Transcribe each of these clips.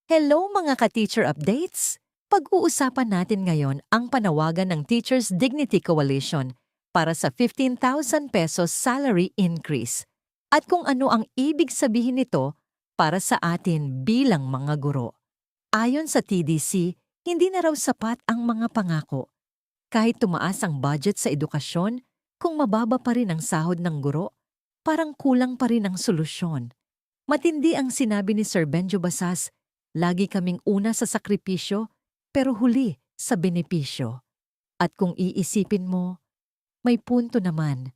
Hello mga ka-teacher updates! Pag-uusapan natin ngayon ang panawagan ng Teachers Dignity Coalition para sa 15,000 pesos salary increase at kung ano ang ibig sabihin nito para sa atin bilang mga guro. Ayon sa TDC, hindi na raw sapat ang mga pangako. Kahit tumaas ang budget sa edukasyon, kung mababa pa rin ang sahod ng guro, parang kulang pa rin ang solusyon. Matindi ang sinabi ni Sir Benjo Basas, lagi kaming una sa sakripisyo, pero huli sa benepisyo. At kung iisipin mo, may punto naman.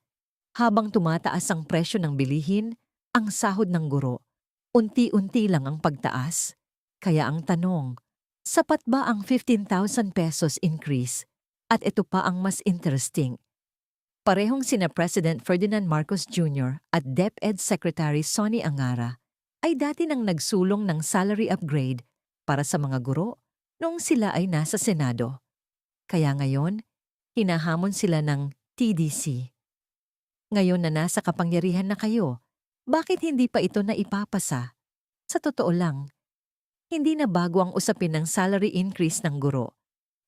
Habang tumataas ang presyo ng bilihin, ang sahod ng guro, unti-unti lang ang pagtaas. Kaya ang tanong, sapat ba ang 15,000 pesos increase? At ito pa ang mas interesting. Parehong sina President Ferdinand Marcos Jr. at DepEd Secretary Sonny Angara ay dati nang nagsulong ng salary upgrade para sa mga guro noong sila ay nasa Senado. Kaya ngayon, hinahamon sila ng TDC. Ngayon na nasa kapangyarihan na kayo, bakit hindi pa ito naipapasa? Sa totoo lang, hindi na bago ang usapin ng salary increase ng guro.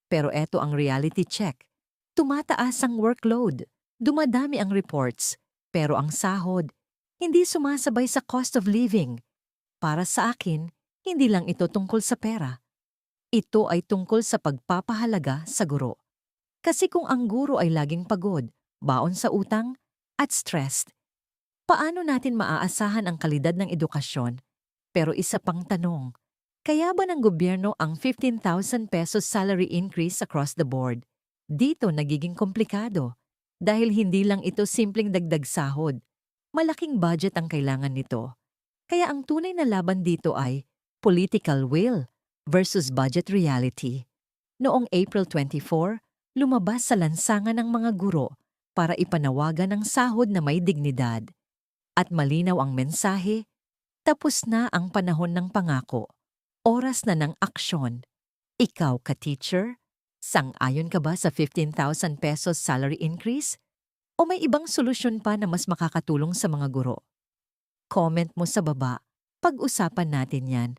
Pero eto ang reality check. Tumataas ang workload, dumadami ang reports, pero ang sahod, hindi sumasabay sa cost of living. Para sa akin, hindi lang ito tungkol sa pera. Ito ay tungkol sa pagpapahalaga sa guro. Kasi kung ang guro ay laging pagod, baon sa utang, at stressed, paano natin maaasahan ang kalidad ng edukasyon? Pero isa pang tanong, kaya ba ng gobyerno ang 15,000 pesos salary increase across the board? Dito nagiging komplikado. Dahil hindi lang ito simpleng dagdag sahod. Malaking budget ang kailangan nito. Kaya ang tunay na laban dito ay political will versus budget reality. Noong April 24, lumabas sa lansangan ng mga guro para ipanawagan ang sahod na may dignidad. At malinaw ang mensahe, tapos na ang panahon ng pangako. Oras na ng aksyon. Ikaw ka-teacher, sang-ayon ka ba sa 15,000 pesos salary increase? O may ibang solusyon pa na mas makakatulong sa mga guro? Comment mo sa baba. Pag-usapan natin yan.